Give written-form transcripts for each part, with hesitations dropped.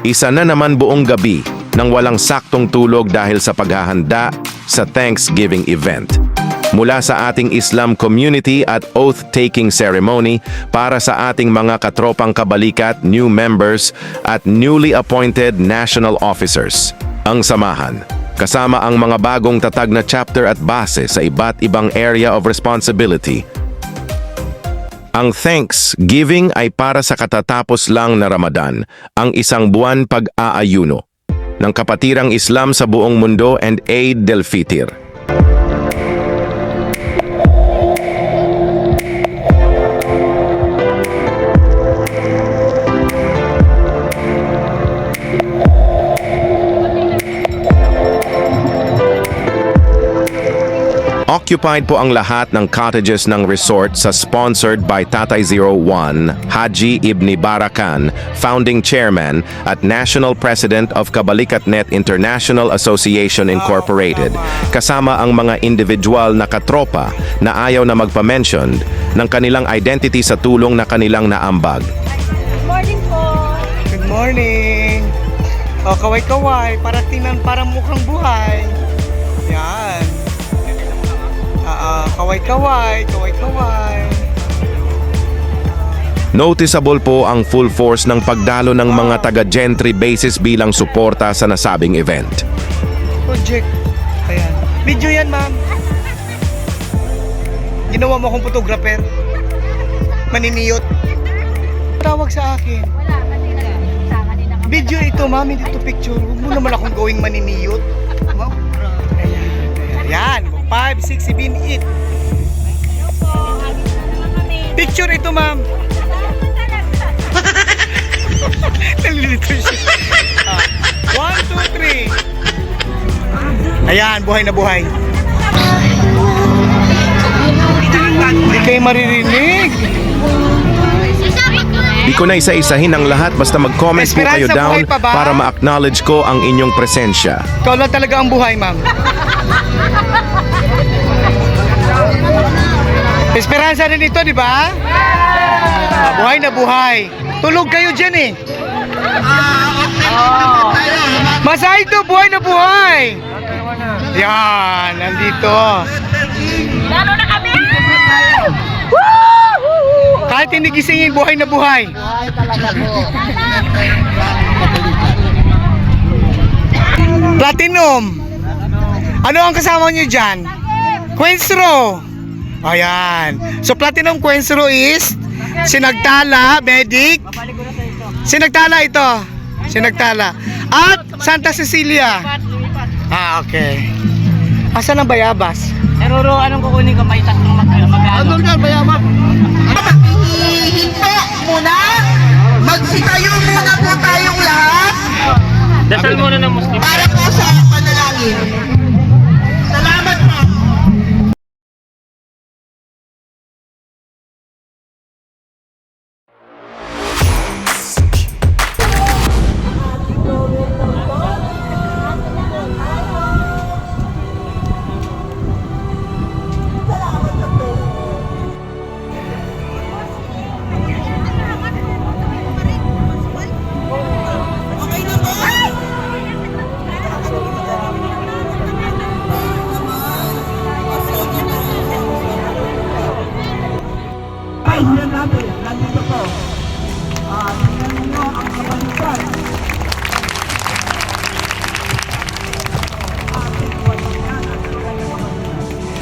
Isa na naman buong gabi nang walang saktong tulog dahil sa paghahanda sa Thanksgiving event. Mula sa ating Islam community at oath-taking ceremony para sa ating mga katropang kabalikat, new members at newly appointed national officers. Ang samahan, kasama ang mga bagong tatag na chapter at base sa iba't ibang area of responsibility. Ang Thanksgiving ay para sa katatapos lang na Ramadan, ang isang buwan pag-aayuno ng kapatirang Islam sa buong mundo and Eid del-Fitr. Occupied po ang lahat ng cottages ng resort sa sponsored by Tatay 01, Haji Ibni Barakan, founding chairman at national president of Kabalikat.net International Association Incorporated, kasama ang mga individual na katropa na ayaw na magpa-mention ng kanilang identity sa tulong na kanilang naambag. Good morning po. Good morning. O, kaway-kaway, para tingnan, parang mukhang buhay. Yan. Kaway-kaway, kaway-kaway. Noticeable po ang full force ng pagdalo ng mga taga-gentry bases bilang suporta sa nasabing event. Project. Ayan. Video yan, ma'am. Ginawa mo akong photographer. Maniniyot. Tawag sa akin. Wala, kasi nagsama din ako. Video ito, ma'am. Hindi ito picture. Huwag mo naman akong gawing maniniyot. Wow. Ayan. 5, 6, 7, 8. Hello po, hangin na naman kami. Picture ito, ma'am. Nalilito siya. 1, 2, 3. Ayan, buhay na buhay. Hindi kayo maririnig. Di ko na isa-isahin ang lahat basta mag-comment po kayo Esperanza, down buhay pa ba? para ma-acknowledge ko ang inyong presensya. Ikaw lang talaga ang buhay, ma'am. Esperanza rin ito, di ba? Buhay na buhay. Tulog kayo dyan eh. Masay ito, buhay na buhay. Yan, nandito. Lalo na kami! Kahit hindi gisingin, buhay na buhay. Platinum. Ano ang kasama nyo dyan? Quenstro. Ayan. So Platinum Quenstro is Sinagtala, Medic. Sinagtala ito. Sinagtala. At Santa Cecilia. Ah, okay. Asan ang bayabas? Eroro, anong kukunin ko? May tatlong mag-ano. Ano nga bayabas? Hinto muna. Magsitayo muna po tayong lahat Dasal muna ng Muslim. para po sa panalangin. Salamat po. Tingnan natin, nandito po. Tingnan ninyo ang kapalitan.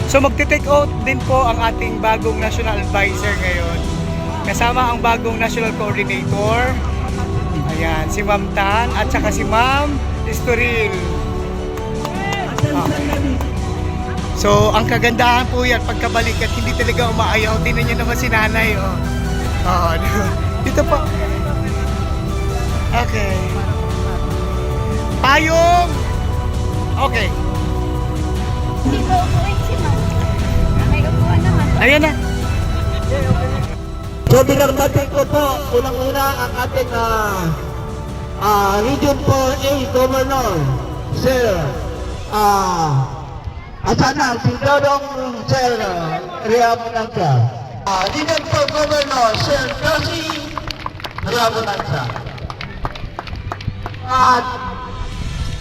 So magte-take out din po ang ating bagong national advisor ngayon. Kasama ang bagong national coordinator. Ayan, si Ma'am Tan at saka si Ma'am Estoril. So, ang kagandahan po yan, pagkabalik at hindi talaga umaayaw. Tingnan nyo naman si nanay, oh. Oo, dito po. Okay. Payong! Okay. Hindi ko upuin si ma'am. May upuan naman. Ayan na. So, binagbatin ko po, unang-una ang ating Region 4A Governor, Sir Asana, si Dodong Sir Riabonanza. Region 4 Governor, Sir Josie Riabonanza. At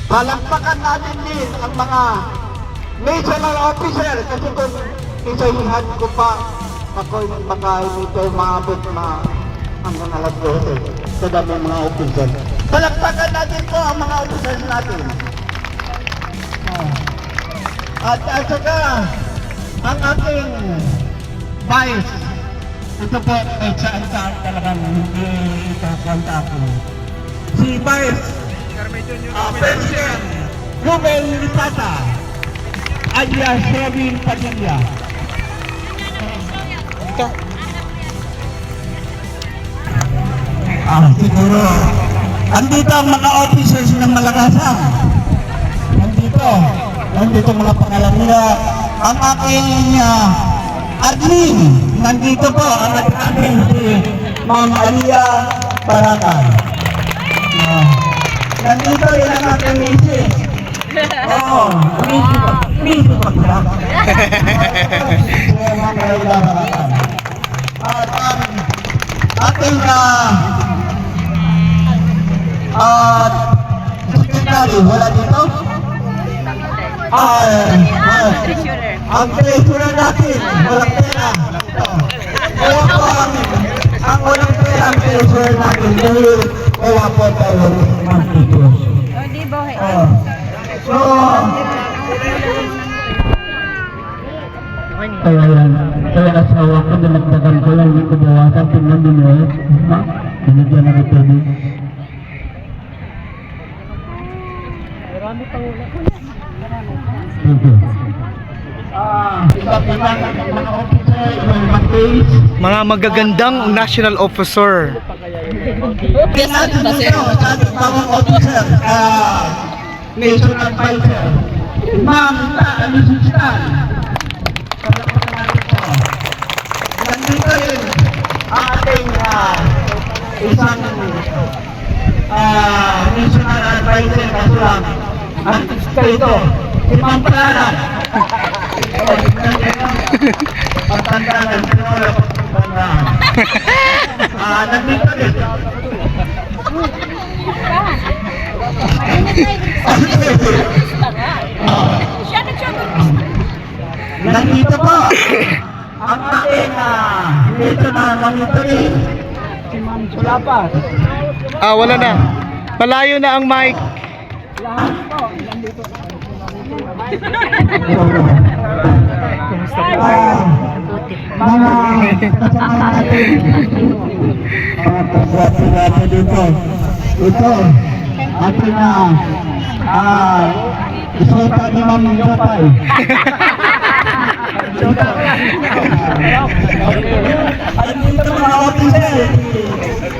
palakpakan natin din ang mga national officer kasi kung isahihan ko pa ako makainito maabot hanggang alas 12 sa dami mga officer. Palakpakan natin po ang mga officers natin. At saka ang ating vice, ito po kahit saan talagang hindi ito kwanta ako. Si Vice President Ruben Litata alias Robin Padilla. Siguro andito ang mga officers ng Malakasan. Nandito mga pangalan nila. Ang aking admin, nandito po ang ating si Ma'am Alia Barakan. Nandito rin ang ating misis. Oo, misis po sila. Ma'am Alia Barakan. At ang ating secretary, wala dito? Ang treasurer natin, walang pera. Kaya po ang walang pera ang treasurer natin. Kaya po tayo ng Diyos. So, kaya asawa ko, dinagdagan ko lang, hindi ko bawasan, tingnan din mo. Binigyan na ito din. Mga magagandang national officer. National advisor, Ma'am Alusistan. Nandito rin ang ating isang national advisor kaso lang ang ito, si Ma'am Clara. Pagtanda ng sinula pagtanda. Nandito rin. Nandito po ang ating dito na monitoring si Ma'am Sulapas. Wala na. Malayo na ang mic. Lahat po nandito. Mga kasama natin. Pagkakasama dito. Ito ating isota ni Ma'am Yopay. Ay dito mga officer.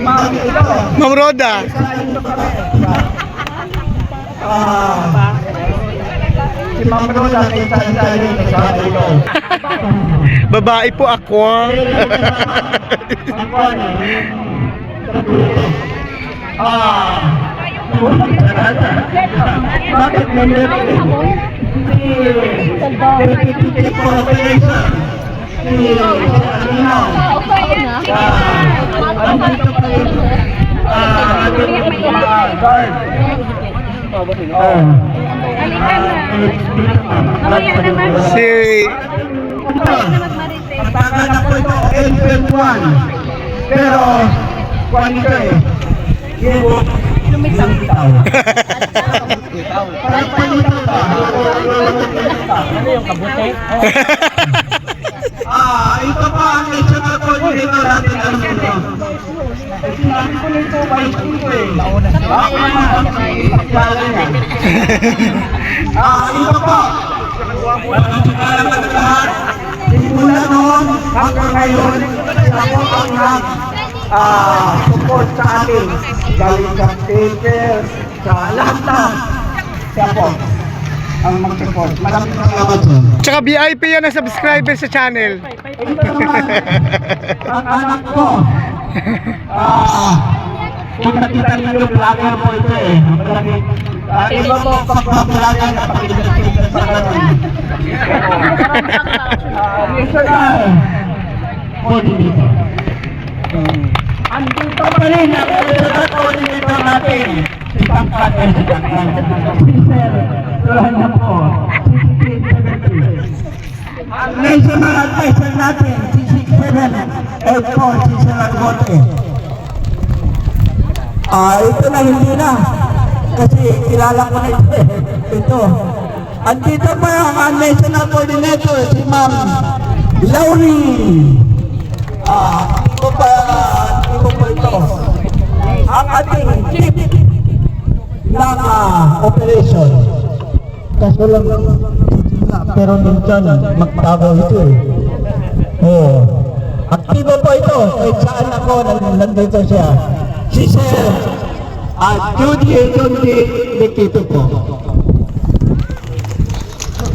Ma'am Roda. Si Ma'am Roda isa-isa rin sa ito. Babae po ako. Bakit meron si Corporation si Alino andito pa rin guard Si ang pangalan ko ito LPM1 pero kung ito lumitaw. Parang palitaw ba? Ano yung kabuti? Ito pa ang national coordinator natin ang ito. Sinabi ko nito by ito eh. Ako naman ang pagkala niya. Ito pa. Pagkakalang ang lahat. Simula noon hanggang ngayon, ako ang support sa atin. Galing sa paper, sa lahat-lahat. Siya po ang mag-support. Maraming salamat sir. tsaka VIP yan ang subscriber sa channel. Ito naman, ang anak ko. Kung nakita niyo yung vlogger po ito eh. Malaki. Iba po pagpa-vlogger na pakita sa kanan. National coordinator. andito pa rin ang regional coordinator natin, si Pangkat and si Pangkat. Si Sir, tuloy na po, 1670. Ang national advisor natin, si 6784, si Sir Argote. Ito na hindi na. Kasi kilala ko na ito eh. Ito. Andito pa ang national coordinator, si Ma'am Laurie. Ito pa ito. Ang ating chief ng operation. Kaso lang, pero minsan magtago ito eh. Oo. Aktibo po ito. Kahit saan ako, nandito siya. Si Sir Judy Dekito po.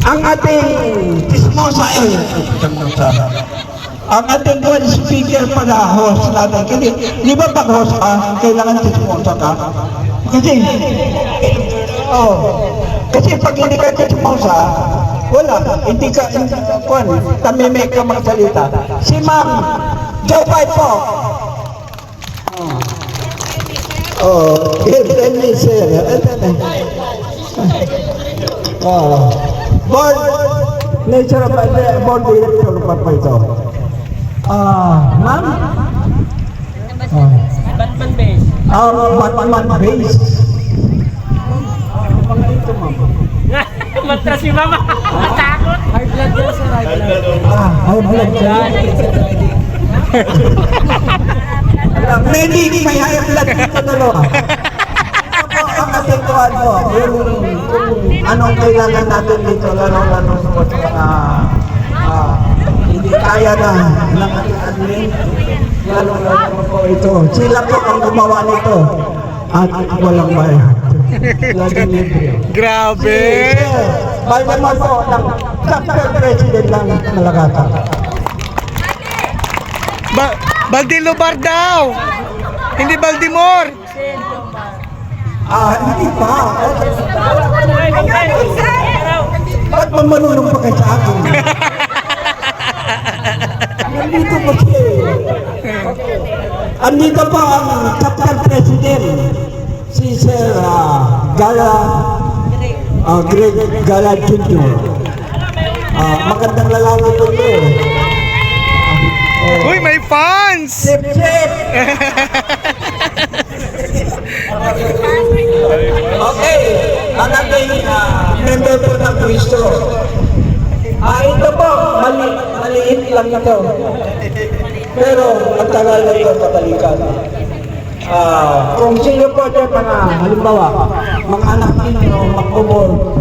Ang ating chismosa ang ating one speaker pala host natin. Kasi di ba pag host ka, kailangan chismosa ka? Kasi kasi pag hindi ka chismosa, wala, hindi ka tamimik ka magsalita. Si Ma'am Jopay po. Let me say, board nature of board director pa po ito. Ma'am? Batman base. Batman base. Mata si mama. Takot. High blood yan sir. High blood yan. Medic, may high blood dito dalawa. Ang ating tuwan po, yung anong kailangan natin dito, lalo sa mga hindi kaya na ng ating admin, lalo po ito. Sila po ang gumawa nito at walang bayan. Laging libre. Grabe! By naman po ng chapter president ng Malagata. Baldilobar daw! Hindi Baldimor! Hindi pa. Ba't mamanulong pa kayo sa akin? Nandito pa siya. Andito pa ang chapter president, si Sir Greg Gala Jr. Magandang lalaki po ito. Uy, may fans! Sip! Okay, ang ating member po ng Cristo. Ito po, maliit lang ito. Pero ang tagal na ito pabalikan. Kung sino po ito mga halimbawa, mga anak ninyo magbubol,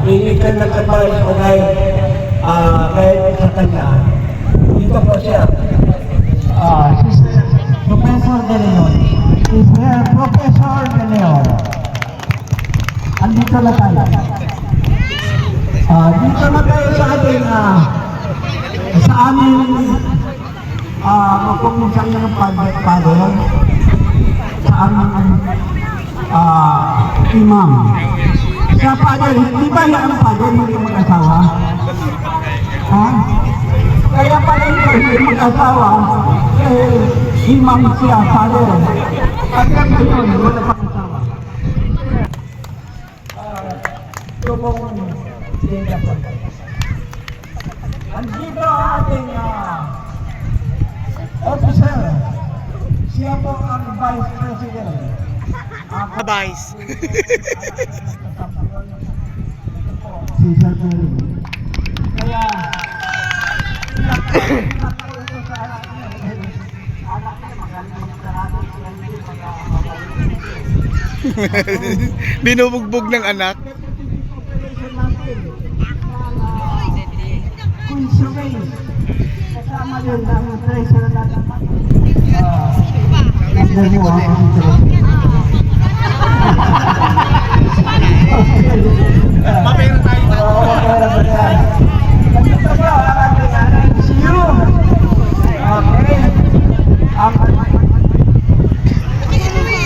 ilikan na kapal o kahit sa kanya. Dito po siya. Professor De Leon. Is here Professor De Leon. Andito na tayo. Dito na tayo sa ating sa aming kung saan ng father sa aming imam. Sa father, di ba ang father hindi mag-asawa? Ha? Kaya pala ito hindi mag-asawa, imam siya, father. At yan ngayon, wala pang asawa. Tumong siya po. Andito ang ating officer. Siya po ang vice president. Vice. Si Sir Terry. Kaya, Binubugbog ng anak. Kasama yun ang treasurer natin. Mapera tayo.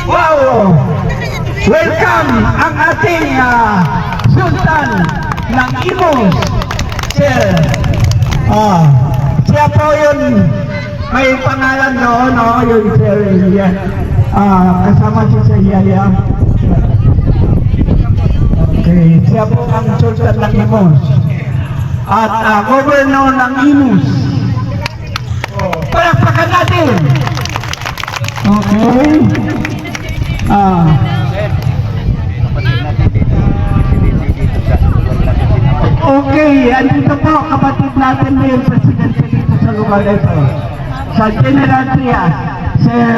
Wow! Welcome ang ating Sultan ng Imus, Sir. Siya po yun may pangalan doon, no? Yun, Sir Elia. Kasama si Sir Yaya. Okay, siya po ang sultan ng Imus. At governor ng Imus. Palakpakan natin! Okay. Okay, andito po kapatid natin na yung presidente dito sa lugar ito. Sa General Trias, Sir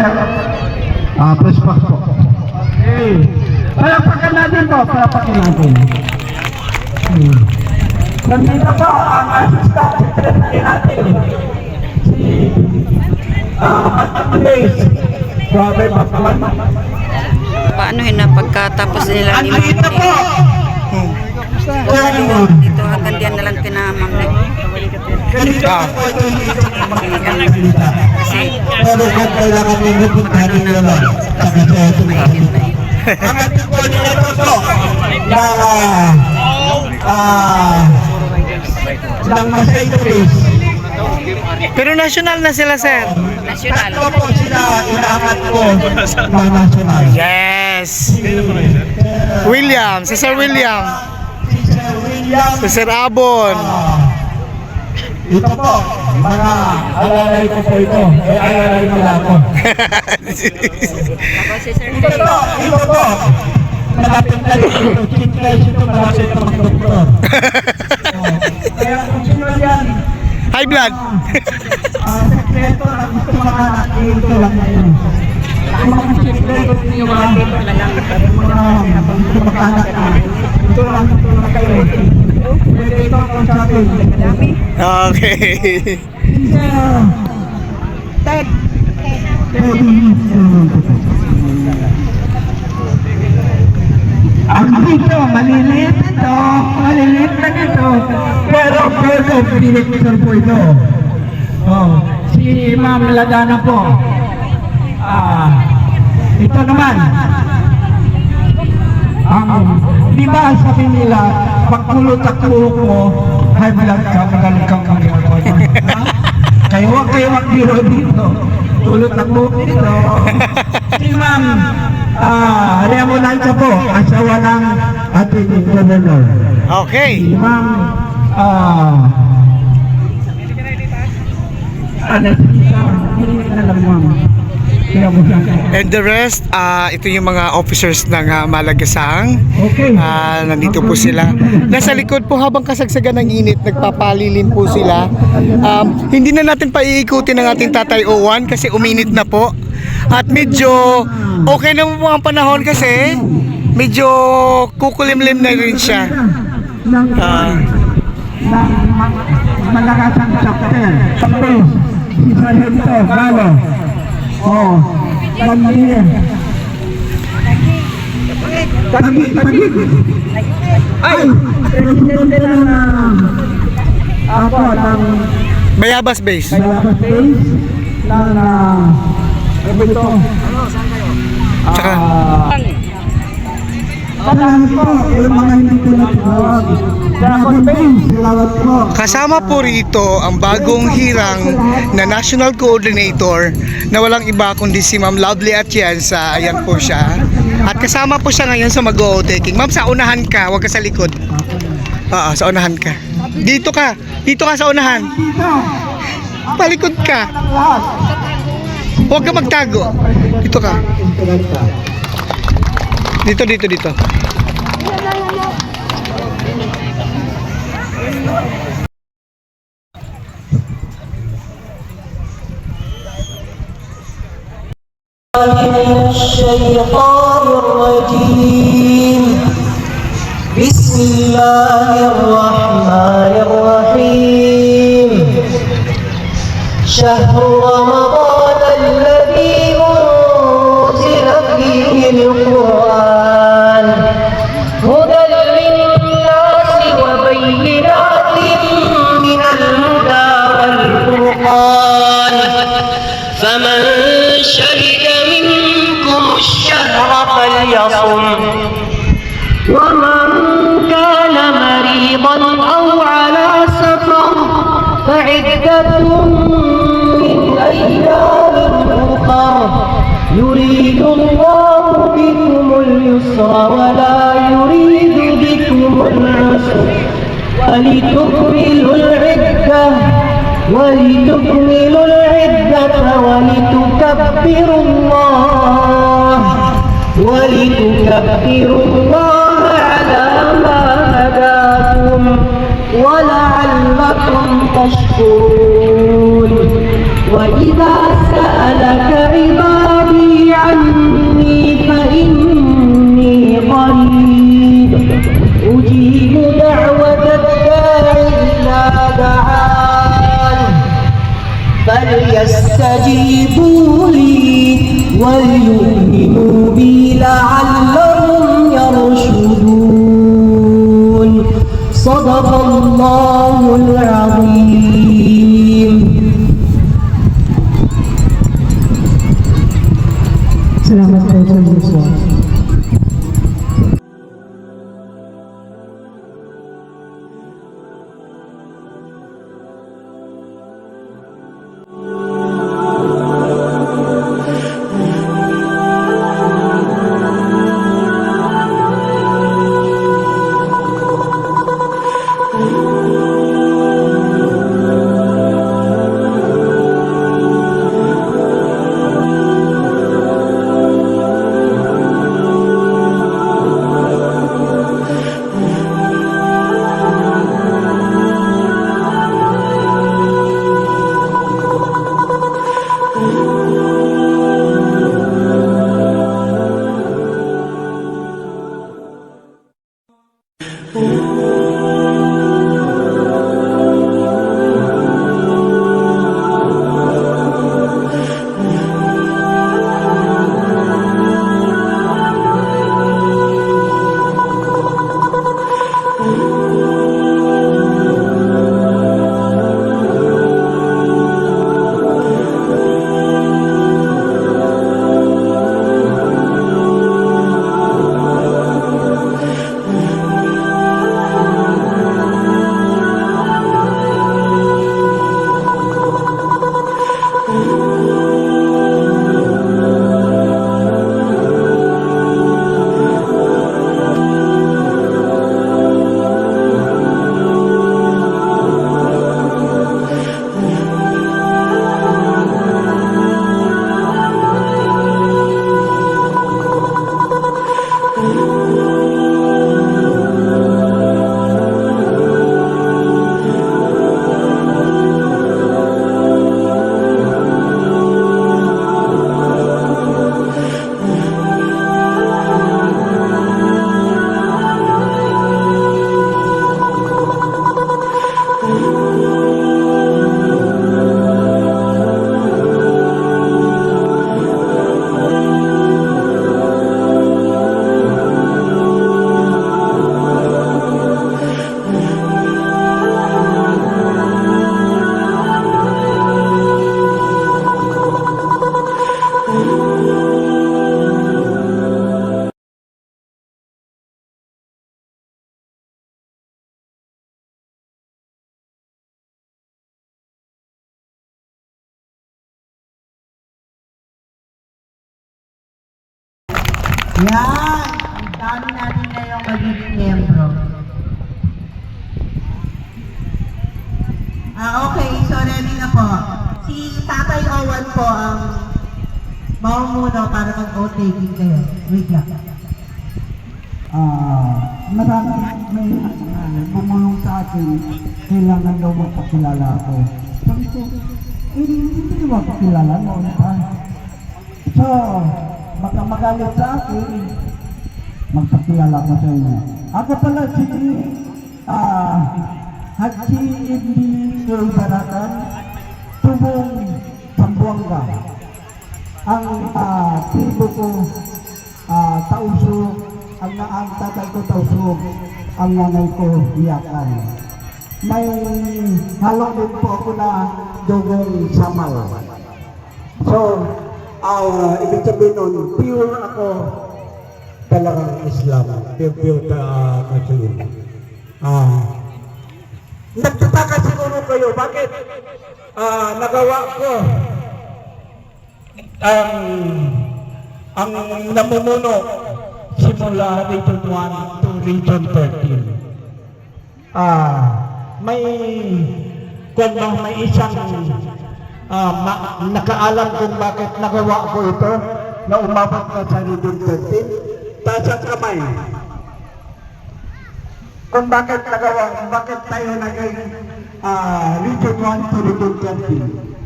Prespas po. Okay. Palakpakan natin po, palakpakan natin. Nandito po ang assistant secretary natin. Grabe pa naman. Paano yun na pagkatapos nila ni Ma'am? Andito po! Dito hanggang diyan na lang kinamam na. Kasi Pero kung kailangan nyo pupuntahan nyo lang sa kasyado na. Ang ating coordinator po ng Masay Tourist. Pero national na sila, sir. nasyonal. Tatlo po sila inaangat ko ng national. Yes. William, si Sir William. Si Sir William. Si Sir Abon. Ito po, mga alalay ko po ito. Alalay mo lang ako. Ako si Sir Ito po. Malapit na rin ito. Chief Price ito, malapit na mga doktor. Kaya kung sino yan, High blood. sekreto na gusto makanak, ito lang na yun. Kung mga sekreto ninyo mga gusto makanak na, ito lang kayo. Pwede ito ang sabi. Okay. Ted. Ang dito, maliliit ito. Maliliit lang ito. Pero director po ito. Oh, si Ma'am Ladana po. Ito naman. Di ba sabi nila, pagkulot at kulot mo, high blood ka, magaling kang magagawa. Kayo wag biro dito. Kulot at kulot dito. Si Ma'am Reamonanza po, asawa ng ating governor. Okay. Si Ma'am hindi na lang Ma'am. And the rest, ito yung mga officers ng Malagasang. Okay. Nandito po sila. Nasa likod po habang kasagsagan ng init, nagpapalilim po sila. Hindi na natin paiikutin ang ating Tatay Owan kasi uminit na po. At medyo okay na po ang panahon kasi medyo kukulimlim na rin siya. ng Malagasang chapter. Tapos, si Sargento Galo. Oh, Tagig. Ay, presidente ng ng Bayabas Base. Bayabas Base ng ito. Tsaka Salamat po, yung mga hindi ko natawag. Dragon Base, salamat po. kasama po rito ang bagong hirang na National Coordinator na walang iba kundi si Ma'am Lovely Atienza. Ayan po siya. At kasama po siya ngayon sa mag-o-taking. Ma'am, sa unahan ka, huwag ka sa likod. Oo, sa unahan ka. Dito ka sa unahan. Dito, Palikod ka. ang lahat. Huwag ka magtago. Dito ka. Dito. من الشيطان الرجيم بسم الله الرحمن الرحيم شهر رمضان الذي أنزل فيه القرآن هدى للناس وبينات من الهدى والفرقان فمن شهد منكم الشهر فليصم ومن كان مريضا أو على سفر فعدة من أيام ولتكملوا العدة ولتكبروا الله على ما هداكم ولعلكم تشكرون وإذا سألك عبادي عني فإني قريب أجيب دعوة الداع إذا دعان فليستجيبوا لي وليؤمنوا بي لعلهم يرشدون صدق الله العظيم. Salamat po sa Diyos. Yan! Ang dami natin ngayong magiging miyembro. Okay, so ready na po. Si Tatay Owen po ang mamumuno para mag-vote taking kayo. Wait lang. Marami may bumulong sa akin, kailangan daw magpakilala ako. Sabi ko, hindi ko magpakilala noon pa. So, baka magalit sa akin, magpakilala ko sa inyo. Ako pala si Haji Ibni Baratan, Tubong Sambuanga. Ang tribo ko, Tauso, ang tatay ko Tauso, ang nanay ko Iyakan. May halong din po ako na dugong Samal. So, ibig sabihin nun, pure ako talagang Islam. Pure Katolik. Nagtataka siguro kayo, bakit nagawa ko ang namumuno simula Region 1 to Region 13. may may isang nakaalam kung bakit nagawa ko ito na umabot na sa Region 13. Taas ang kamay. Kung bakit tayo naging Region 1 to Region 13.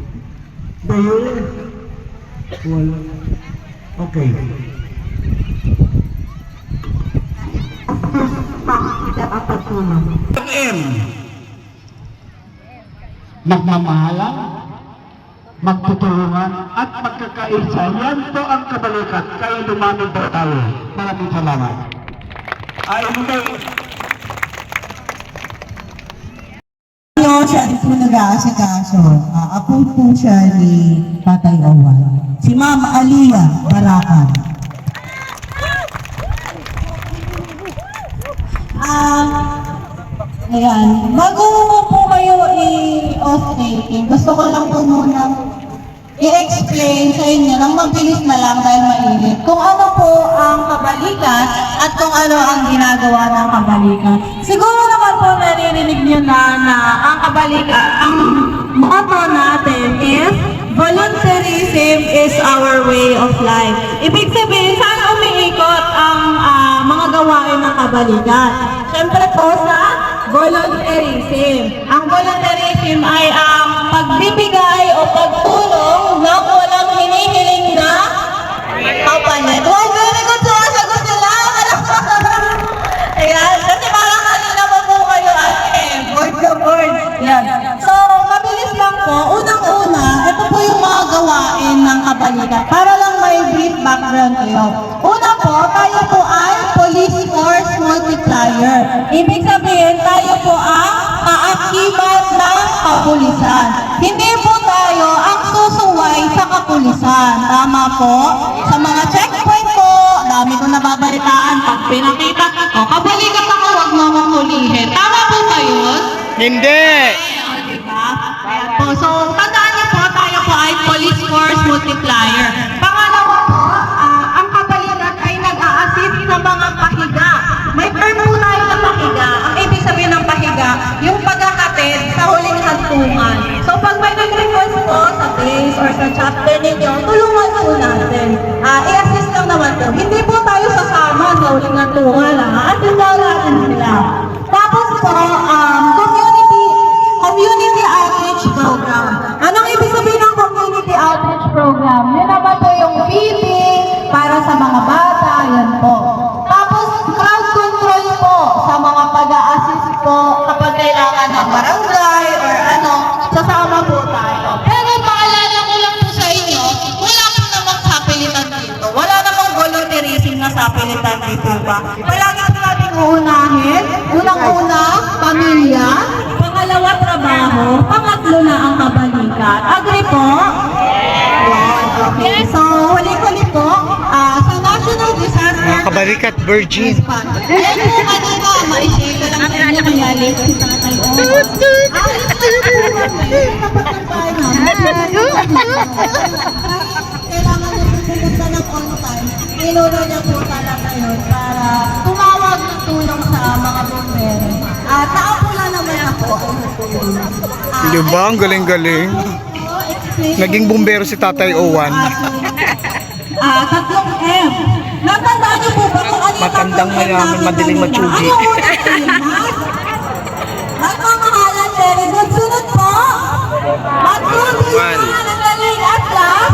Dahil, well, okay. M. Magmamahalan, magtutulungan, at magkakaisa. Yan po ang kabalikat. Kaya dumami po tayo. Maraming salamat. Siya rin po nag-aasikaso. Apo po siya ni Tatay Owan. Si Ma'am Aliyah Barakan. Ayan. Bago po kayo i-off taping, gusto ko lang po muna i-explain sa inyo ng mabilis na lang dahil mainit kung ano po ang kabalikan at kung ano ang ginagawa ng kabalikan. Siguro naman po naririnig nyo na ang kabalikan, ang motto natin is volunteerism is our way of life. Ibig sabihin, saan umiikot ang mga gawain ng kabalikan? Siyempre po sa volunteerism. Ang volunteerism ay ang pagbibigay o pagtulong na walang hinihiling na kapalit. Wow, very good. Sumasagot sila. Ayan. Kasi parang kanina mo po kayo board to board. Yan. So, mabilis lang po. Unang-una, ito po yung mga gawain ng kabalikan. Para lang may brief background kayo. Una po, tayo po ay police force multiplier. Ibig sabihin, tayo po ang kaakibat ng kapulisan. Hindi po tayo ang susuway sa kapulisan. Tama po? Sa mga checkpoint po, dami ko nababalitaan. Pag pinakita, kabalikan ako, huwag mo akong hulihin. Tama po ba yun? Hindi! Diba? Ayan po. So, tandaan niyo po, tayo po ay police force multiplier. Pangalawa po, ang kabalikan ay nag-a-assist sa mga pahiga. May term po tayo na pahiga. Ang ibig sabihin ng pahiga, yung pagkakatid sa huling hantungan. So, pag may nag-request po sa base or sa chapter ninyo, tulungan po natin. I-assist lang naman po. Hindi po tayo sasama sa huling hantungan. Atin daw natin sila. Tapos po, community outreach program. Anong ibig sabihin ng community outreach program? Yun naman po yung feeding para sa mga bata, yan po. Tapos crowd control po sa mga pag-a-assist po kapag kailangan ng barangay or sasama po tayo. Pero paalala ko lang po sa inyo, wala po namang sapilitan dito. Wala namang volunteerism na sapilitan dito ba? Palagi po natin uunahin. Unang-una, pamilya. Pangalawa, trabaho. Pangatlo na ang kabalikan. Agree po? Yes. Okay. So, huli-huli po, sa National Disaster Kabalikat Virgin. Ayan po kanina, ma-share ko lang sa inyo kaya late si Tatay Owan. Kailangan nyo pupunta ng on time. Inulo niya po talaga yun para tumawag ng tulong sa mga bumbero. Naapula naman ako. Diba? Ang galing-galing. Naging bumbero si Tatay Owan. Tatlong M. Natandaan niyo po ba kung ano yung Matandang tatlong M mayaman, namin madaling kanina? matsugi. Ano una Pilinas? Nagmamahalan, very good. Sunod po. Matulungan ang galing at last.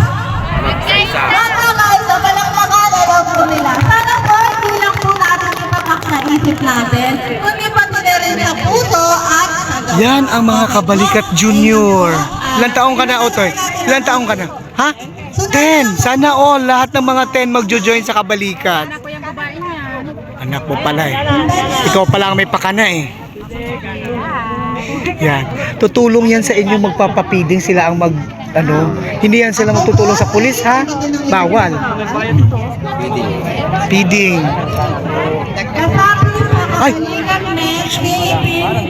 Matangay sa palakpakan. Ayaw po nila. Sana po, hindi lang po natin ipapak sa isip natin, kundi pati na rin sa puso at sa gawa. Yan ang mga Kabalikat Junior. Ilan taong ka na, Otoy? Ilan taong ka na? Ha? 10. Sana all, lahat ng mga 10 magjo-join sa Kabalikat. Anak ko yung babae niya. Anak mo pala eh. Ikaw pala ang may pakana eh. Yan. Tutulong yan sa inyo, magpapapiding sila ang hindi yan sila magtutulong sa pulis ha? Bawal. Feeding. Ay!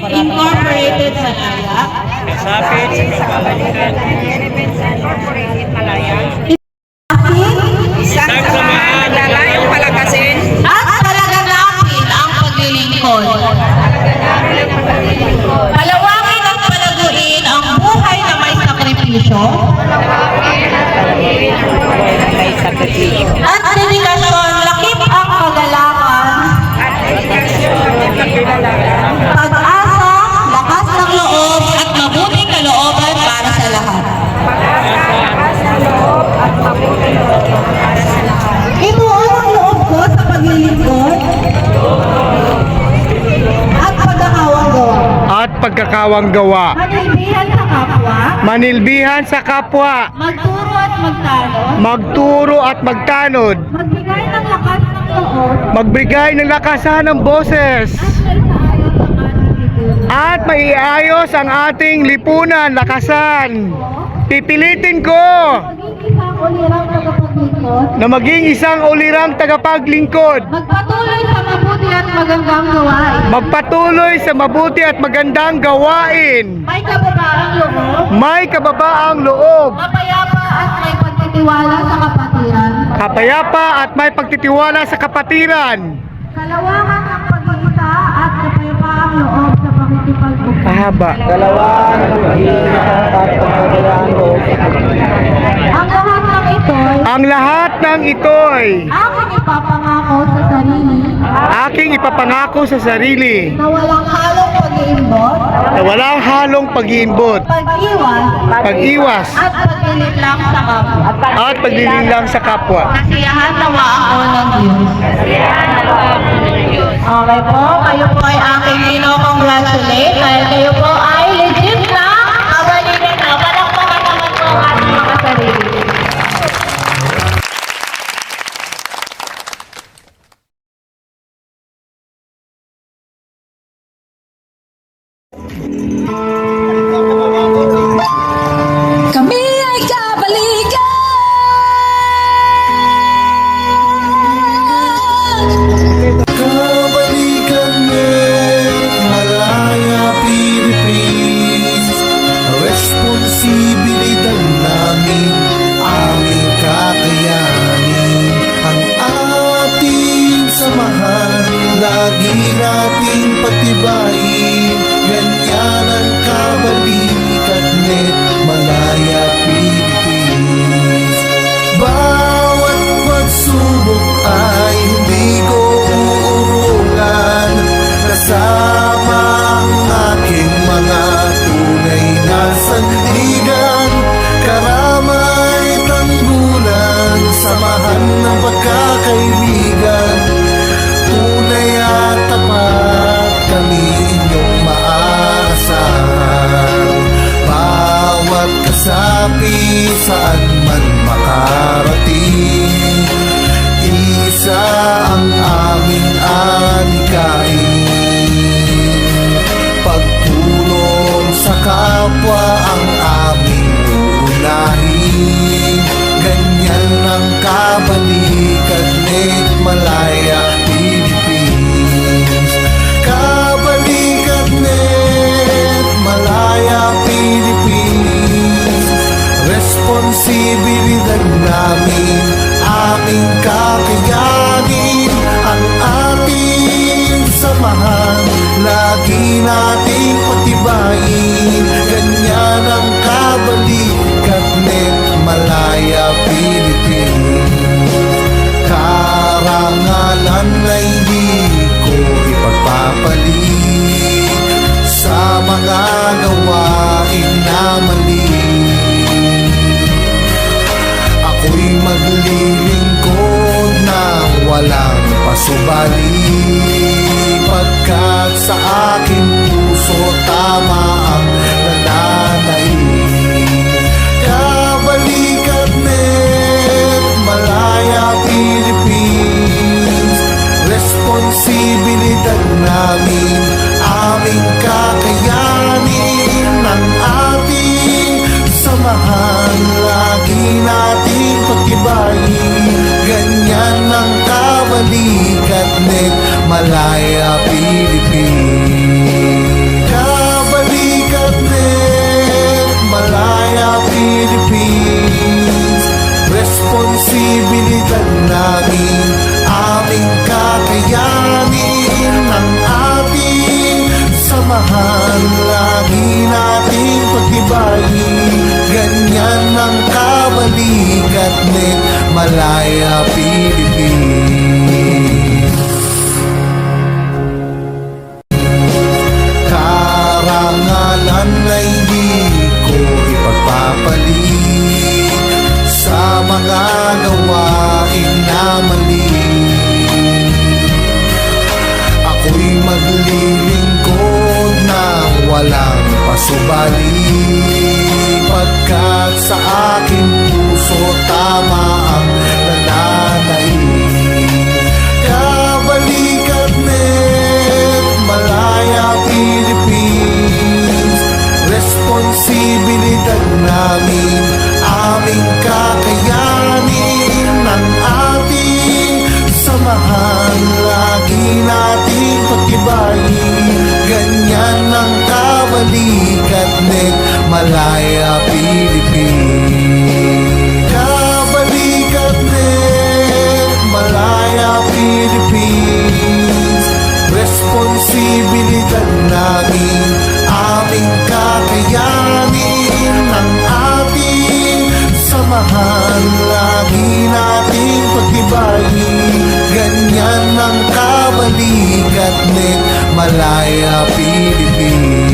Incorporated Malaya. Naglalayong palakasin. At talaga natin ang paglilingkod. Palawa kawang gawa. Manilbihan sa kapwa. Manilbihan sa kapwa. Magturo at magtalo. Magturo at magtanod. Magbigay ng lakas ng loob. Magbigay ng lakasan ng boses. At At maiayos ang ating lipunan, lakasan. Pipilitin ko maging isang ulirang tagapaglingkod. na maging isang ulirang tagapaglingkod. Magpatuloy sa mabuti at magandang gawain. Magpatuloy sa mabuti at magandang gawain. May kababaang loob. May kababaang loob. Mapayapa at may pagtitiwala sa kapatiran. Kapayapa at may pagtitiwala sa kapatiran. Kalawakan ng pag-iisa at kapayapaang loob sa pakikipag-ugnayan. Kahaba. Ang lahat ng ito'y Ang lahat ng ito'y aking ipapangako sa sarili aking ipapangako sa sarili na walang halong pag-iimbot, na walang halong pag-iimbot, pag-iwas, pag-iwas, at paglilinglang sa kapwa. at paglilinglang sa kapwa. Kasiyahan nawa ako ng Diyos. Okay po, kayo po ay aking kino-congratulate dahil kayo po ay legit na kabalikan na. Palakpakan naman po ang ating mga sarili. Kami ay kabalikan. Kabalikan net, Malaya Philippines. Responsibilidad namin, aming kakayanin. Ang ating samahan, lagi nating patibayin. Ganyan ang kabalikan net, Malaya Philippines. Bawat pagsubok ay hindi ko uurungan. Kasama ang aking mga tunay na sandigan. Karamay tanggulan, samahan ng pagkakaibigan. Tunay at tapat kami inyong maaasahan. Bawat kasapi saan man makarating, isa ang aming anikain. Pagtulong sa kapwa ang aming uunahin. Ganyan ang kabalikan net, Malaya Philippines. Kabalikan net, Malaya Philippines. Responsibilidad namin, aming kakayanin. Ang ating samahan, lagi nating patibayin. Ganyan ang kabalikan net, Malaya Philippines. Karangalan na hindi ko ipagpapalit sa mga gawain na mali. Ako'y maglilingkod ng walang pasubali, pagkat sa aking puso tama ang nananaig. Kabalikan net, Malaya Philippines. Responsibilidad namin, aming kakayanin. Ang ating samahan, lagi nating patibayin. Ganyan ang kabalikan net, Malaya Philippines. Kabalikan net, Malaya Philippines. Responsibilidad namin, aming kakayanin. Ang ating samahan, lagi nating pagtibayin. Ganyan ang kabalikan net, Malaya Philippines. Karangalan na hindi ko ipagpapalit sa mga gawain na mali. Ako'y maglilingkod ng walang Subalit pagkat sa aking puso tama ang nananaig. Kabalikat net Malaya Philippines, responsibilidad namin, aming kakayanin, ang ating samahan, lagi nating pagtibayin. Ganyan ang kabalikat net Malaya Philippines. Kabalikat net Malaya Philippines, responsibilidad namin, aming kakayanin, ang ating samahan, lagi nating pagtibayin. Ganyan ang kabalikat net Malaya Philippines.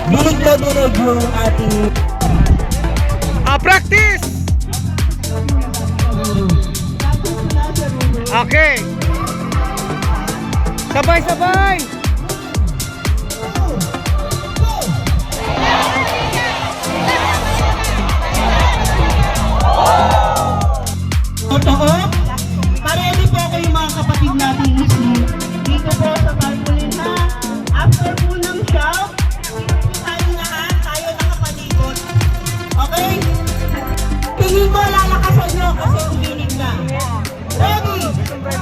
Durog na durog yung ating Practice! Okay. Sabay-sabay! totoo. Paredy po ako yung mga kapatid natin Muslim. Dito po sa Tarpaulin ha. After po ng shout, tayo lahat, tayo nakapalikot. Okay? Tingin ko lalakasan nyo kasi uminig na. Ready? 1,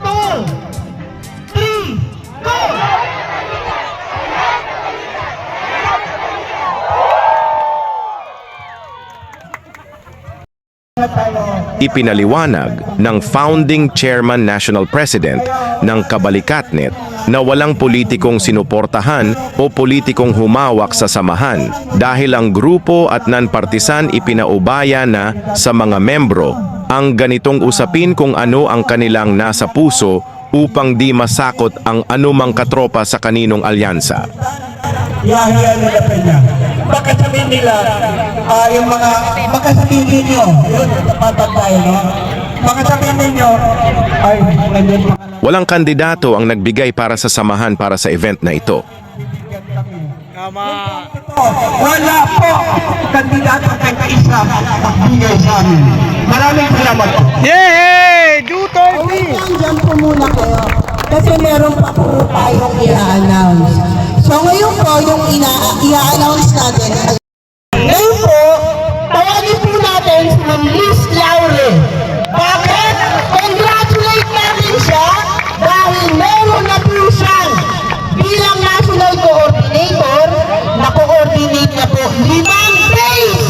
2, 3, go! Ipinaliwanag ng founding chairman national president ng Kabalikatnet na walang politikong sinuportahan o politikong humawak sa samahan dahil ang grupo at non-partisan ipinaubaya na sa mga membro ang ganitong usapin kung ano ang kanilang nasa puso upang di masakot ang anumang katropa sa kaninong alyansa. Yahiya nila pa niya. Baka sabihin nila, yung mga, baka sabihin ninyo, yun, napatag tayo, no? Baka sabihin ninyo, ay, ganyan pa. Walang kandidato ang nagbigay para sa samahan para sa event na ito. Tama. Wala po kandidato kahit isa magbigay sa amin. Maraming salamat po. Yay! Do 30! Diyan po muna kayo. Kasi meron pa po tayong i-announce. So ngayon po, yung i-announce natin. Ngayon po, tawagin po natin si Liz Laure. Bakit? Congratulate natin siya dahil meron na po siyang bilang national coordinator na coordinate na po 5 days.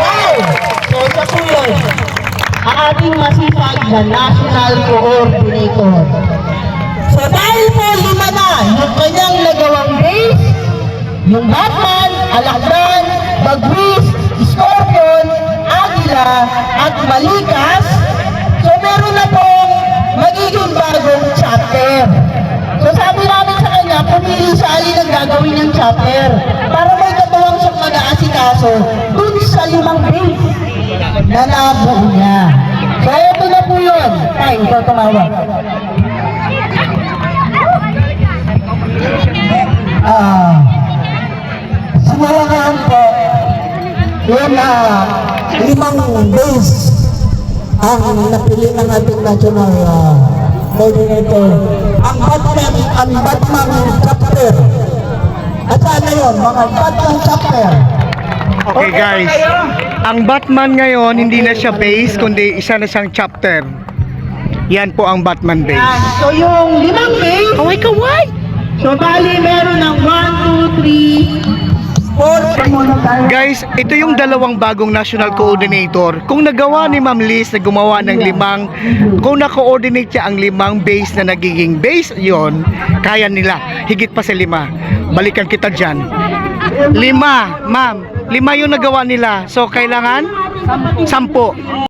Wow! So ito po yun. Ang ating masipag na national coordinator. So dahil po 5 na yung kanyang nagawang days, yung Batman, Alakdan, Bagwis, Scorpion, Agila, at Malikas, so meron na pong magiging bagong chapter. So sabi namin sa kanya, pumili sa alin ang gagawin ng chapter para may katawang siyang mag-aasikaso dun sa 5 days na nabuo niya. So ito na po yun. Tay, ikaw tumawag. Simulangan po yun na 5 days ang napili ng ating national coordinator. Ang Batman chapter. At ano yun, mga Batman chapter. Okay guys, ang Batman ngayon hindi na siya base kundi isa na siyang chapter. Yan po ang Batman base. So yung limang base, Kaway, kaway! so bali meron ng 1, 2, 3, 4. Guys, ito yung dalawang bagong national coordinator. Kung nagawa ni Ma'am Liz na gumawa ng kung na-coordinate siya ang 5 base na nagiging base yon, kaya nila. Higit pa sa 5. Balikan kita dyan. 5, ma'am. 5 yung nagawa nila. So, kailangan 10.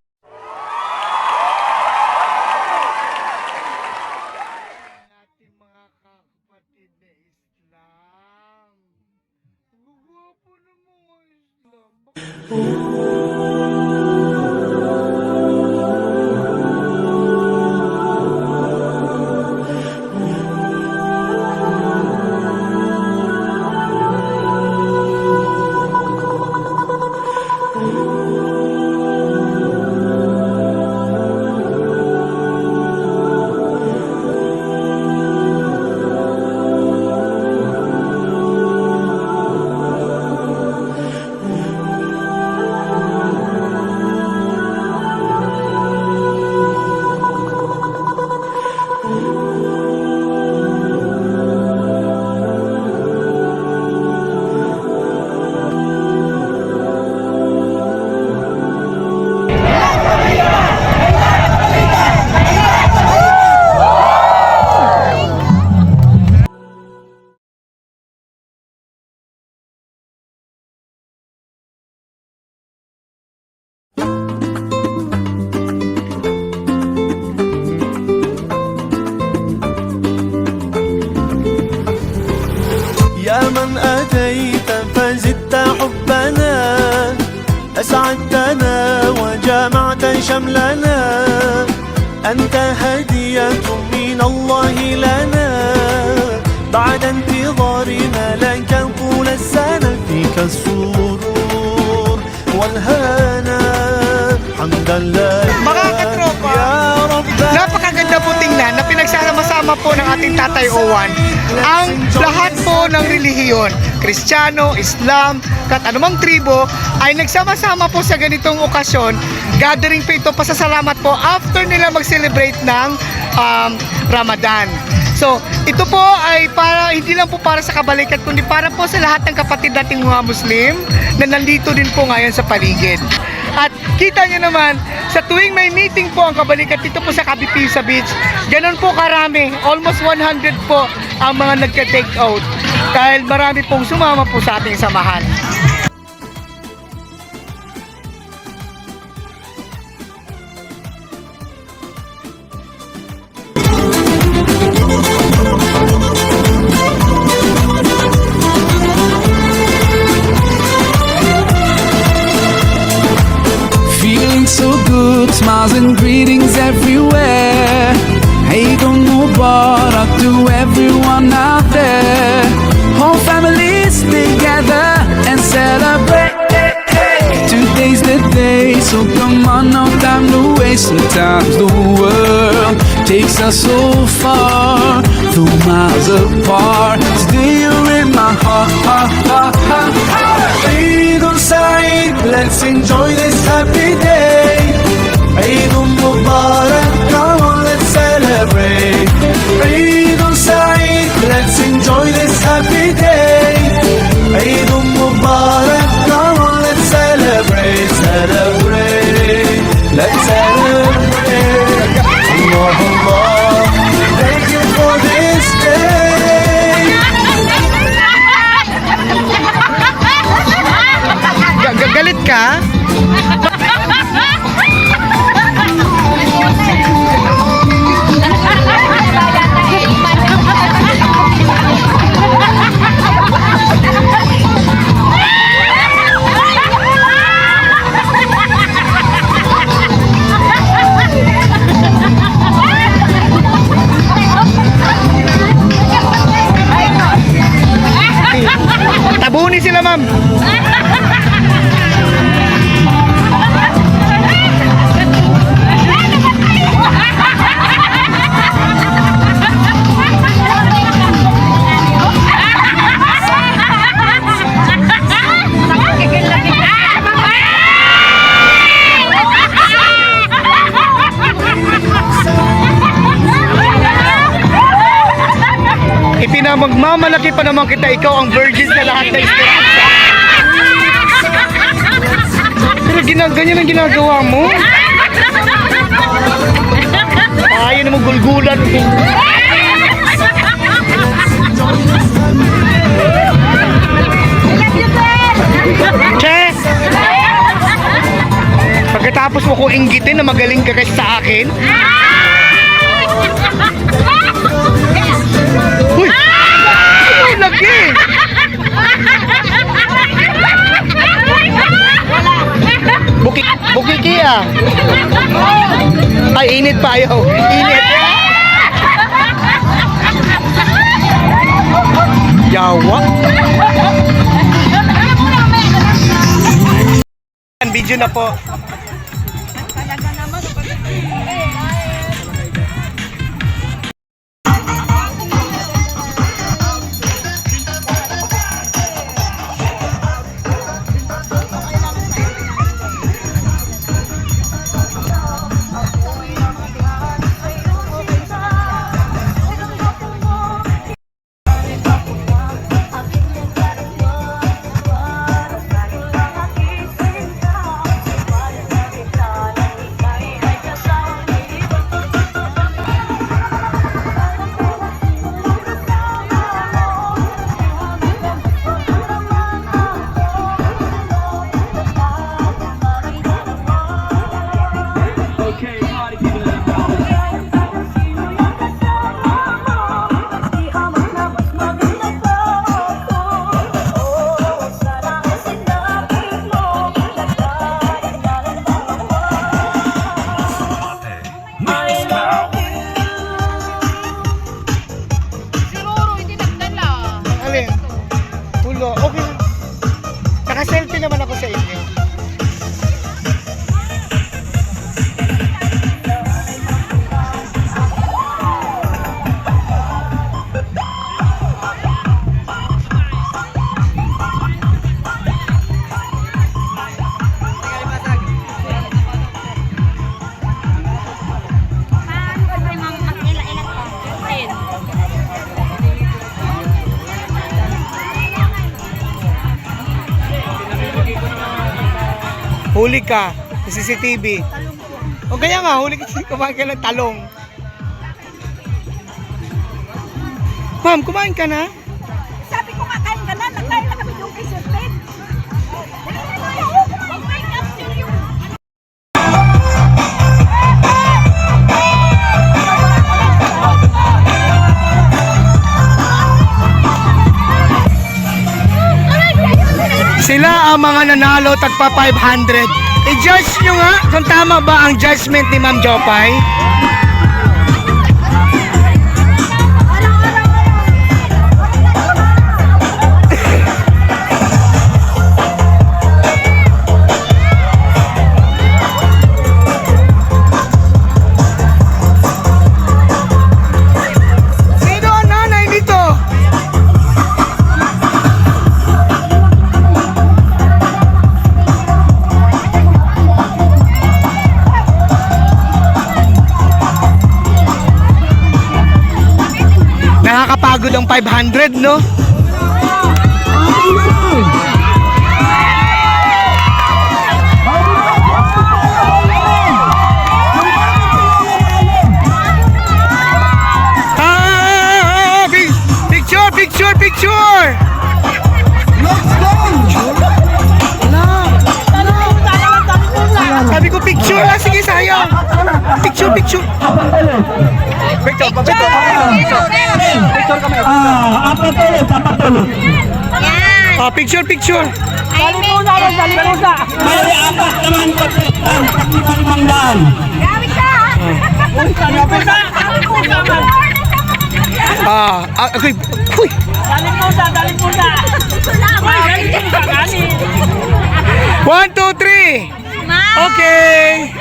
يا من أتيت فزدت حبنا أسعدتنا وجمعت شملنا أنت هدية من الله لنا بعد انتظارنا لك طول السنة فيك السرور والهنا حمدا لك Mga katropa, يا رب napakaganda po tingnan na pinagsama-sama po ng ating Tatay Owan ang lahat po ng relihiyon, Kristiyano, Islam, at anumang tribo ay nagsama-sama po sa ganitong okasyon. Gathering po ito, pasasalamat po after nila mag-celebrate ng Ramadan. So, ito po ay para hindi lang po para sa kabalikat kundi para po sa lahat ng kapatid nating mga Muslim na nandito din po ngayon sa paligid. At kita nyo naman, sa tuwing may meeting po ang kabalikat dito po sa Kabipisa Beach, ganun po karami, almost 100 po ang mga nagka-take out. Dahil marami pong sumama po sa ating samahan. Feeling so good, smiles and greetings everywhere. Eid Mubarak to everyone out there. Whole families together and celebrate. Today's the day, so come on, no time to waste. Sometimes the world takes us so far, though miles apart. Still you're in my heart. Eid Saeed, let's enjoy this happy day. Eid Mubarak, come on, let's celebrate. Eid Saeed, let's enjoy this happy day. Eid Mubarak, come on, let's celebrate, celebrate, let's celebrate. Allah, Allah, thank you for this day. Galit ka? Tabunin sila, ma'am. magmamalaki pa naman kita, ikaw ang virgin sa lahat na esperanza. Pero ganyan ang ginagawa mo. Ayaw naman gulgulan. Che! Pagkatapos mo ko inggitin na magaling ka kasi sa akin. Uy! Ay, lagi! Bukiki ah! Ay, init pa ayaw! Init! Yawa! Video na po. Alin? Pulo. Okay lang. Naka-selfie naman ako sa inyo. Huli ka sa CCTV. O kaya nga, huli ka kumain ka ng talong. Ma'am, kumain ka na? Sabi ko kakain ka na, nagkain na kami yung kisurtin. Sila ang mga nanalo tagpa 500. I-judge nyo nga kung tama ba ang judgment ni Ma'am Jopay. Sino ang nanay nito? Nakakapagod ang 500, no? Picture, picture, picture! Sabi ko picture lang, sige sayang. Picture, picture. Picture kami. Apat ulit. Yan. Oh, picture, picture. Dalipusa! May apat naman pagmangdaan. Gamit ka. Dalipusa! Okay. Uy. Dalipusa! Uy, dalipusa! Gani! 1, 2, 3. Okay.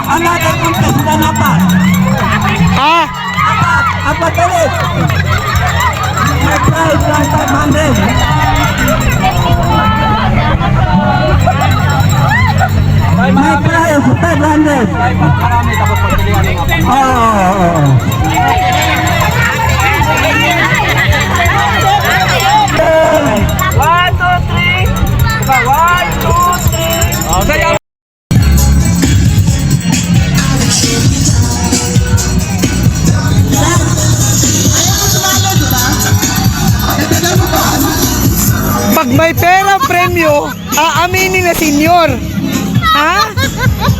Ang nanay contest na napat. Apat ulit. May prize na 500. May prize 500. Oo. Pag may pera premyo, aaminin na senior. Ha?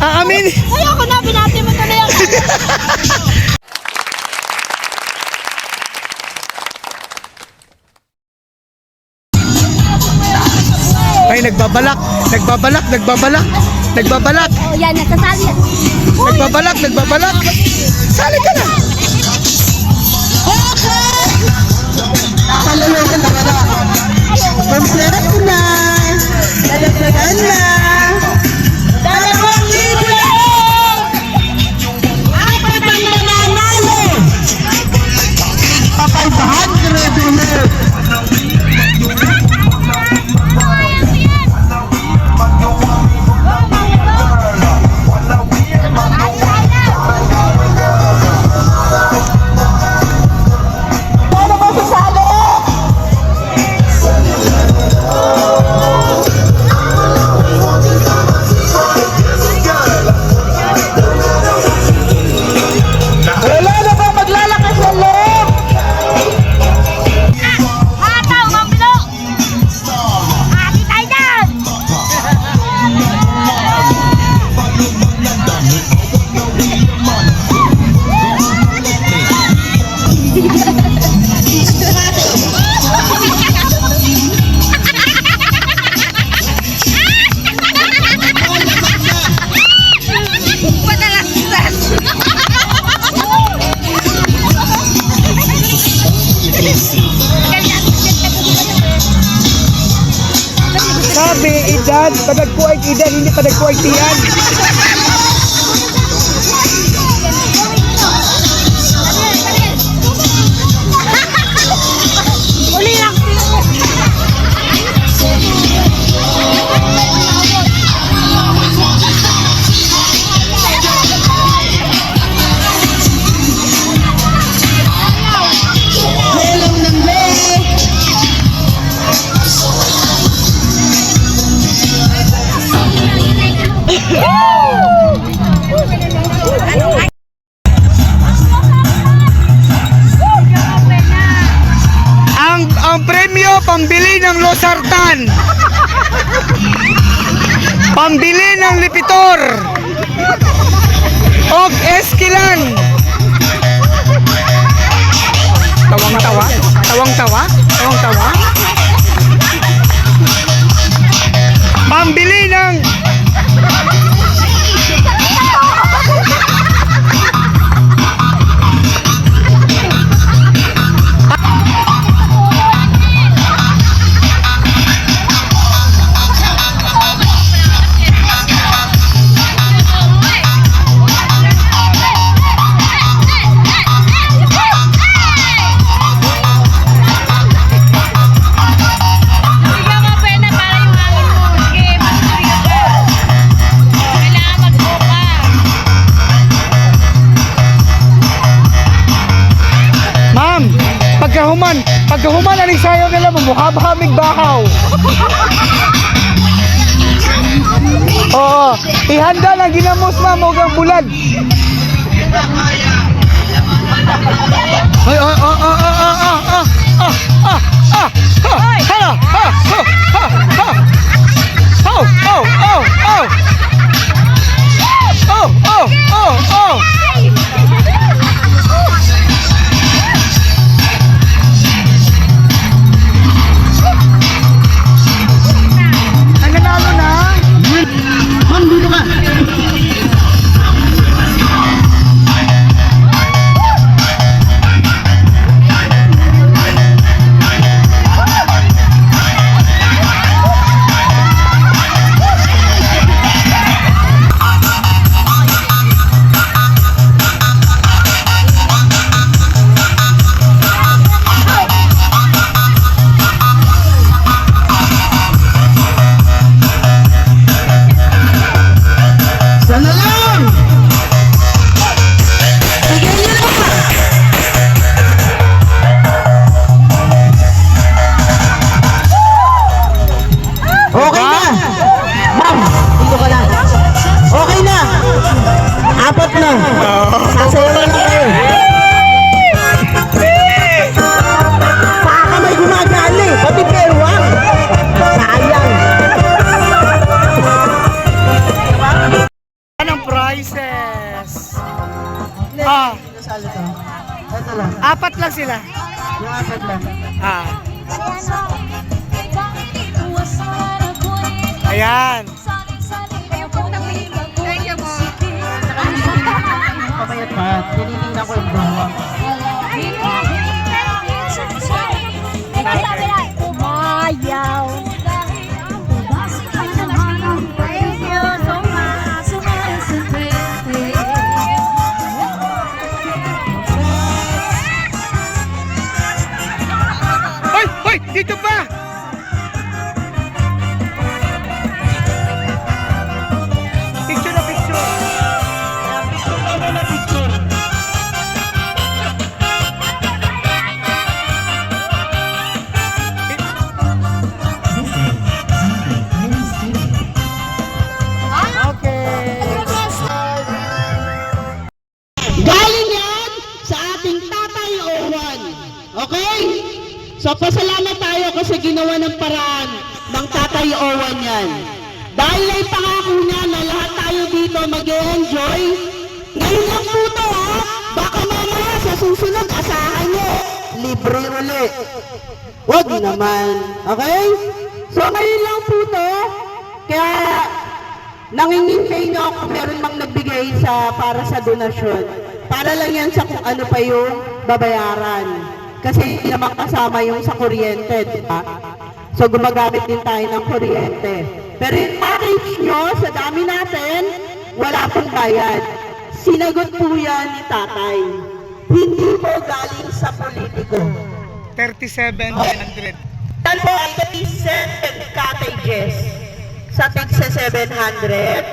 Aaminin. Ayoko na, binati mo tuloy ako. Ay, nagbabalak. Oh, yan, nasasali yan. Nagbabalak. Sali ka na. Kompleto na. Dadagdagan na. Dalawang libre. Ang pagmananalo. 500 ulit. Paano ba sasali? Wala na ba maglalakas ng loob? Hataw, mambilo. Ati tayo dyan. Sabi, edad, padagkuay edad, hindi padagkuay tiyan. Uli lang. Helong ng bay. Ang premyo, pambili ng losartan. Pambili ng lipitor. Og eskilan. Tawang-tawa. Pambili ng Bigyan ka pena para yung hangin mo. Sige, mag-studio ka. Kailangan mag-buka. Ma'am, pagkahuman aning sayo nila mamuhabhamig bahaw. Oo, ihanda lang ginamos ma'am og ang bulad. Oy, ang nanalo na. Ayan. Umayaw. Thank you so much. Hoy! Hoy! Dito pa! Picture na picture. Galing yan sa ating Tatay Owan. Okay? So pasalamat tayo kasi ginawa ng paraan ng Tatay Owan yan. Dahil ay pangako niya na lahat tayo dito mag-enjoy. Ngayon lang po ito ha. Baka mamaya sa susunod asahan niyo. Libre ulit. Wag naman. Okay? So ngayon lang po ito. Kaya nangingintay niyo ako meron mang nagbigay para sa donasyon. Para lang yan sa kung ano pa yung babayaran. Kasi hindi naman kasama yung sa kuryente, di ba? So gumagamit din tayo ng kuryente. Pero yung package nyo, sa dami natin, wala pong bayad. Sinagot po yan ni tatay. Hindi po galing sa politiko. 37,900. Yan po ay 37 cottages sa tigsa 700.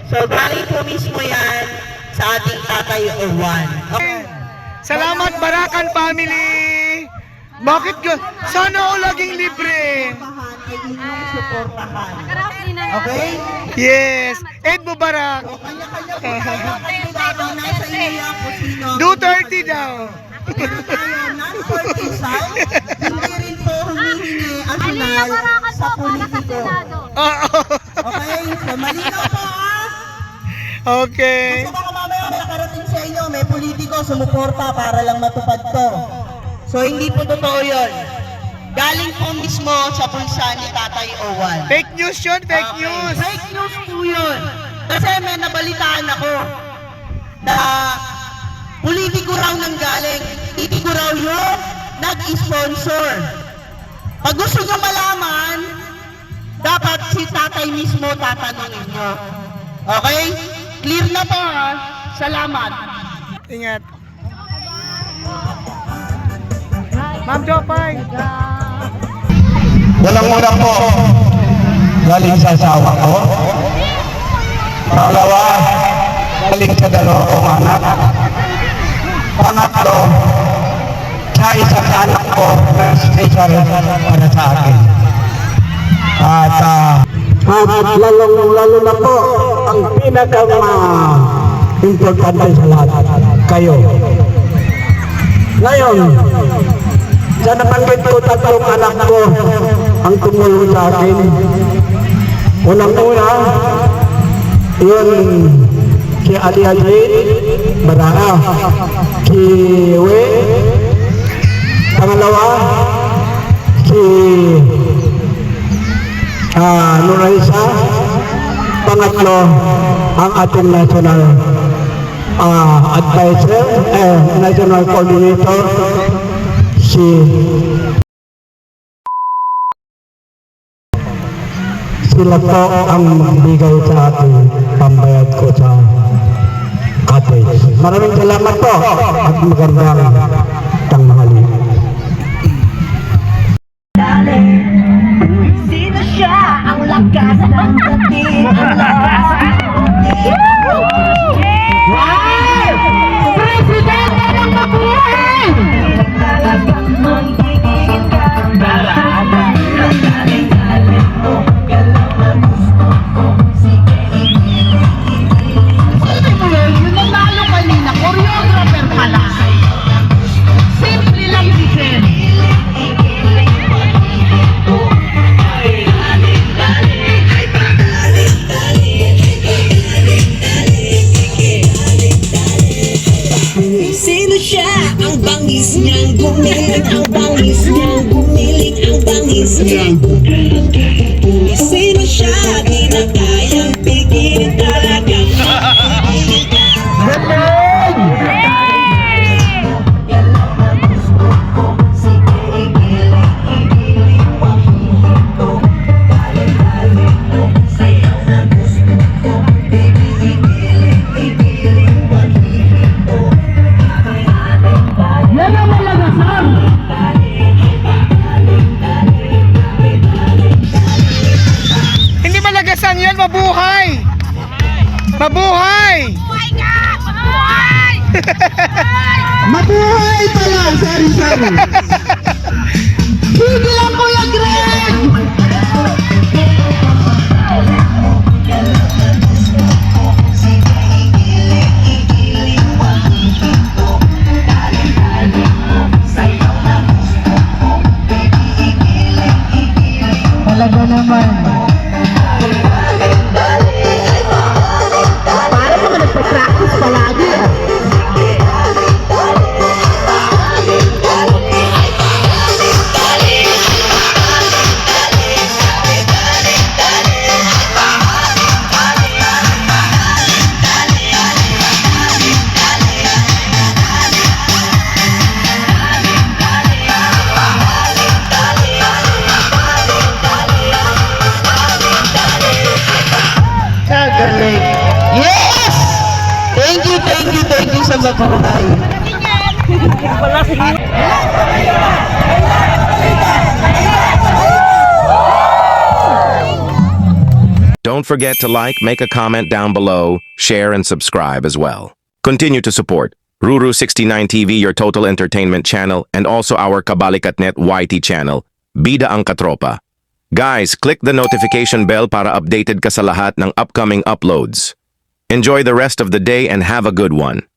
So galing po mismo yan sa ating Tatay Owan. Okay. Salamat Barakan family! Bakit ka? Sana ako laging libre! Okay? Yes! Ed Mubarak! Duterte daw! Hindi rin po humihingi asunal sa politiko. Okay? So malinaw po ha? Okay. Gusto ko mamaya may nakarating sa inyo, may politiko sumuporta para lang matupad to. So hindi po totoo yun. Galing po mismo sa pulsa ni Tatay Owan. Fake news yun, fake news! Fake news po yun. Kasi may nabalitaan ako na politiko raw nang galing. Politiko raw yun nag-sponsor. Pag gusto nyo malaman, dapat si tatay mismo tatanungin nyo. Okay? Clear na po ha. Salamat. Ingat. Ma'am Jopay! Walang-una po, galing sa asawa ko. Pangalawa, galing sa dalawang anak. Pangatlo, sa isang anak ko na special para sa akin. At lalo na po, ang pinaka-importante sa lahat, kayo. Ngayon, sa nabanggit ko, tatlong anak ko ang tumulong sa akin. Unang-una, yun si Ali Azrin, Baraa, si We, pangalawa, si Nuraisa, pangatlo, ang ating national advisor, national coordinator, sila po ang magbigay sa akin pambayad ko sa cottage. Maraming salamat po at magandang tanghali. Sino siya? Ang lakas ng dating, ang lakas ng dating. Presidente ng mabuhay! Talagang magiging kabarada. Galing mo, galaw gusto ko. Sige, sabi mo yun, yung nanalo kanina, choreographer pala. Simple lang din. Sino siya? Di na kayang pigilan talagang Hindi malagasan yan, mabuhay! Mabuhay! Mabuhay pala, sari-sari. Sige lang, Kuya Greg! Talaga naman. Para ka nagpa-practice palagi. Galing. Yes! Thank you sa mabuhay. Don't forget to like, make a comment down below, share and subscribe as well. Continue to support Ruru69 TV, your total entertainment channel, and also our Kabalikat.net YT channel, Bida ang Katropa. Guys, click the notification bell para updated ka sa lahat ng upcoming uploads. Enjoy the rest of the day and have a good one.